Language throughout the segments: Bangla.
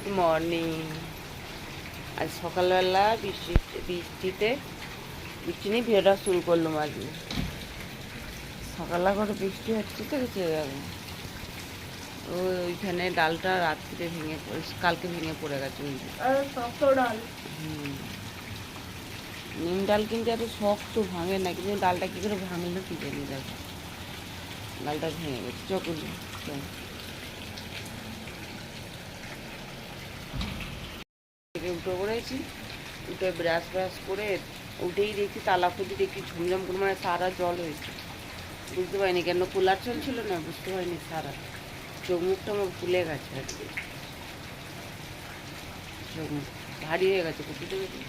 Good morning. আজ সকালবেলা বৃষ্টি নিয়ে ভিডিওটা শুরু করলাম। আজকে সকালবেলা করে বৃষ্টি হচ্ছে তো কিছু যাবে। ওইখানে ডালটা রাত্রিতে কালকে ভেঙে পড়ে গেছে। ডাল নিম ডাল কিন্তু এত শক্ত ভাঙে না, কিন্তু ডালটা কি করে ভাঙলো কি জানি। দেখো ডালটা ভেঙে গেছে। চকুল উঠে পড়েছি, উঠে ব্রাশ করে উঠেই দেখি তালা খুঁজে দেখি ঝুমঝম করে, মানে সারা জল হয়েছে। বুঝতে পারিনি কেন, কুলার চলছিল না, বুঝতে পারিনি। সারা চোখ মুখটা আমার ফুলে গেছে আর কি, চোখ মুখ ভারী হয়ে গেছে। বুঝতে পেরেছি,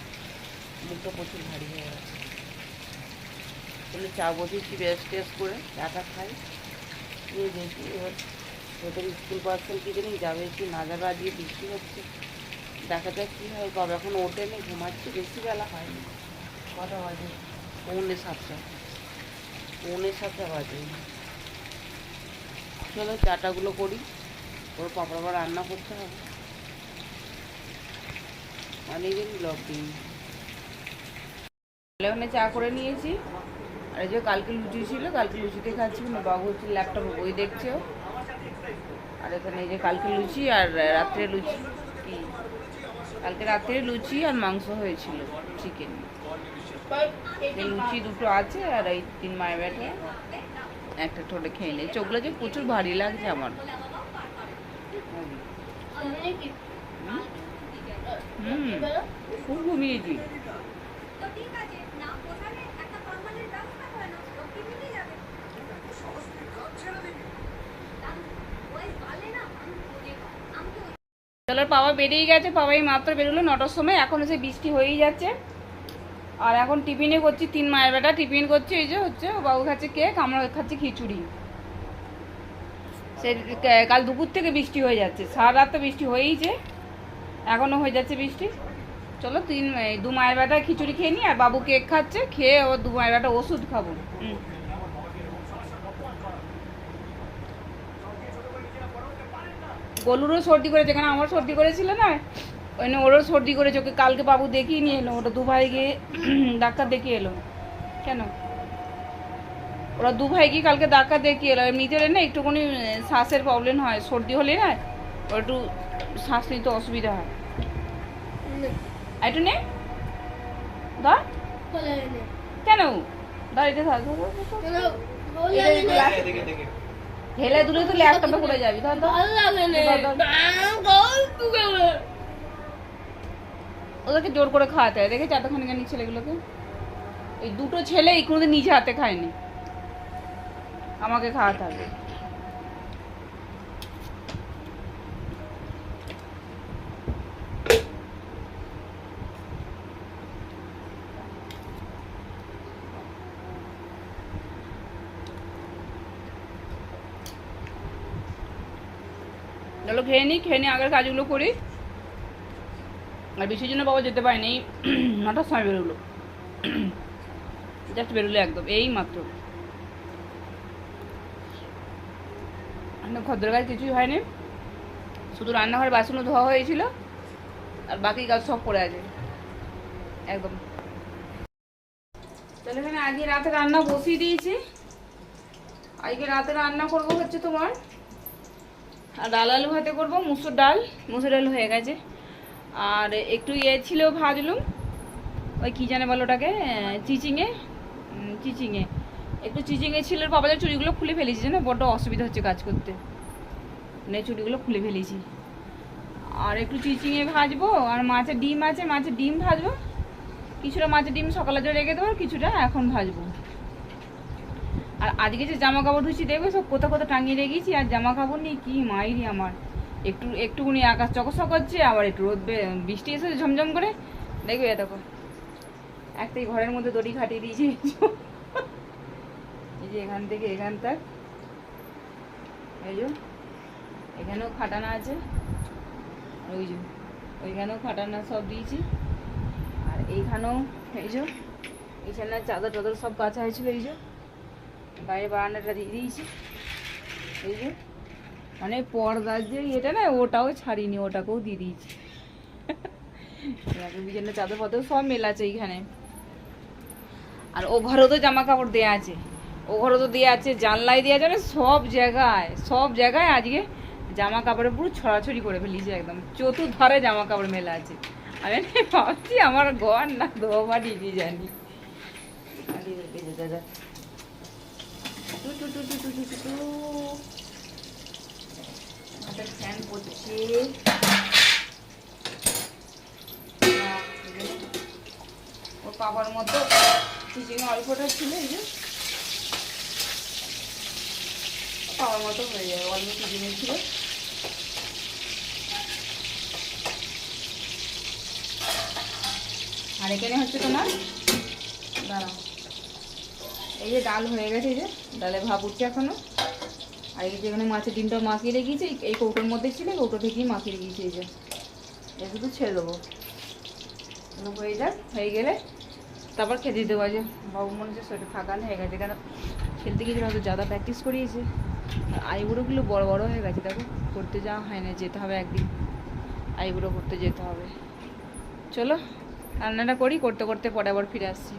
মুখটা প্রচুর ভারী হয়ে গেছে। তাহলে চা বসেছি, ব্রাশ ট্রাশ করে চাটা খাই, নিয়ে দেখি এবার ওদের স্কুল পার্সেল কি জানি যাবে কি না যাবে। আজকে বৃষ্টি হচ্ছে, দেখা যাক কী হয়। কবে এখন ওঠেনি, ঘুমাচ্ছে, বেশি বেলা হয়নি। কটা বাজে? 6:45 বাজে। চলো চাটাগুলো করি, ওর পাপড় আবার রান্না করতে হবে। অনেকদিন ব্লগ দিই। ওখানে চা করে নিয়েছি। আর এই যে কালকে লুচি ছিল, কালকে লুচিতে খাচ্ছি না। বাবু হচ্ছে ল্যাপটপে বই দেখছে। আর এখানে এই যে কালকে লুচি আর রাত্রে লুচি, কি কালকে রাত্রে লুচি আর মাংস হয়েছিল, চিকেন। লুচি দুটো আছে, আর এই 3 মায়ের ব্যাটা একটা ঠোঁটে খেয়ে নেই। চোখগুলো যে প্রচুর ভারী লাগছে আমার। খুব ঘুমিয়েছি। চলো পাওয়া বেরিয়ে গেছে, পাওয়াই মাত্র বেরোলো 9টার সময়। এখন এসে বৃষ্টি হয়েই যাচ্ছে। আর এখন টিফিনে করছি, 3 মায়ের বেটা টিফিন করছে। এই যে হচ্ছে বাবু খাচ্ছে কেক, আমরা খাচ্ছি খিচুড়ি। সে কাল দুপুর থেকে বৃষ্টি হয়ে যাচ্ছে, সারা রাত তো বৃষ্টি হয়েইছে, এখনও হয়ে যাচ্ছে বৃষ্টি। চলো 2 মায়ের বেটা খিচুড়ি খেয়ে নিই, আর বাবু কেক খাচ্ছে, খেয়ে ওর 2 মায়ের বেটা ওষুধ খাবো। গলুরও সর্দি করেছে, কেন আমার সর্দি করেছিল না, ওই ওরও সর্দি করেছে। ওকে কালকে বাবু দেখিয়ে নিয়ে এলো, ওটা 2 ভাই গিয়ে ডাক্তার দেখিয়ে এলো। কেন ওরা 2 ভাই গিয়ে কালকে ডাক্তার দেখিয়ে এলো। এমনিতে না একটুখানি শ্বাসের প্রবলেম হয়, সর্দি হলে না ওর একটু শ্বাস নিতে অসুবিধা হয়। একটু নে ধর, কেন দাঁড়িয়ে থাক, হেলে দূরে তো ল্যাপটপে পড়ে যাবি। ধর ওদেরকে জোর করে খাওয়াতে হয়, দেখেছি এতক্ষণ জানি ছেলেগুলোকে। এই 2টো ছেলে এই কোনোদিন নিজে হাতে খায়নি, আমাকে খাওয়াতে হবে। চলো খেয়ে নিই আগের কাজগুলো করি। আর বেশির জন্য বাবা যেতে পারেনি, 9টার সময় বেরোলো, জাস্ট বেরোলো একদম এই মাত্র। খদ্দের কাজ কিছুই হয়নি, শুধু রান্নাঘরে বাসনও ধোয়া হয়েছিল, আর বাকি কাজ সব পড়ে আছে একদম। তাহলে এখানে আজকে রাতে রান্না বসিয়ে দিয়েছি। আজকে রাতে রান্না করবো হচ্ছে তোমার, আর ডাল আলু ভাতে করবো। মুসুর ডাল হয়ে গেছে। আর একটু ছিল ভাজলুম, ওই কী জানে বলো ওটাকে, চিচিঙে একটু চিচিঙে ছিল। বাবাদের চুড়িগুলো খুলে ফেলেছি, জানো বড্ড অসুবিধা হচ্ছে কাজ করতে, মানে চুড়িগুলো খুলে ফেলেছি। আর একটু চিচিঙে ভাজবো, আর মাছের ডিম আছে, মাছের ডিম ভাজবো। কিছুটা মাছের ডিম সকালে জন্য রেখে দেবো, কিছুটা এখন ভাজবো। আর আজকে যে জামা কাপড় ধুচ্ছি দেখবে সব কোথাও টাঙিয়ে রেখেছি, আর জামা কাপড় নিয়ে কি মাইরি আমার। একটুকুনি আকাশ চকচক করছে, আবার একটু রোদ, বৃষ্টি এসেছে ঝমঝম করে, দেখবে দেখো একটাই ঘরের মধ্যে দড়ি খাটিয়ে দিয়েছি। এই যে এখান থেকে এখান তক, এই যে এখানেও খাটানা আছে, ওই যে ওইখানেও খাটানা সব দিয়েছি। আর এইখানেও এই যে এইখানে চাদর সব কাঁচা হয়েছিল, এই যে বাইরে বারান্দাটা দিয়ে দিয়েছি, এই যে মানে পর্দার যে এটা না ওটাও ছাড়িনি, ওটাকেও দিয়ে দিয়েছি। বিছানা চাদর পাতা সব মেল আছে এইখানে। আর ও ঘরেও তো জামা কাপড় দেওয়া আছে, ও ঘরে তো দেওয়া আছে, জানলায় দেওয়া আছে, মানে সব জায়গায় আজকে জামা কাপড়ে পুরো ছড়াছড়ি করে ফেলিছে, একদম চতুর্ধারে জামা কাপড় মেলা আছে। আমি ভাবছি আমার ঘর না ধোবা দিদি জানি। ফ্যান পড়ছে, ওর পাপার মতো চিচিং অল্পটা ছিল, এই যে পাওয়ার মতো হয়ে যাবে, অল্প চিচিং ছিল। আর এখানে হচ্ছে তোমার দাঁড়াও, এই যে ডাল হয়ে গেছে, এই যে ডালে ভাপ উঠছে এখনো। আর এই যেখানে মাছের ডিমটা মাখিয়ে রেখেছি, এই কৌটোর মধ্যে ছিল, কৌটো থেকেই মাখিয়ে রেখেছি। এই যে এই শুধু ছেড়ে দেবো, হয়ে যাক, হয়ে গেলে তারপর খেতে দিতে পারছে। বাবু মনে হচ্ছে শরীরটা থাকানো হয়ে গেছে, কারণ খেলতে গিয়েছিল, হয়তো জাদা প্র্যাকটিস করিয়েছে। আর আইবুড়োগুলো বড় বড় হয়ে গেছে, দেখো করতে যাওয়া হয় না, যেতে হবে একদিন আইবুড়ো করতে যেতে হবে। চলো রান্নাটা করি, করতে করতে পরে আবার ফিরে আসছি।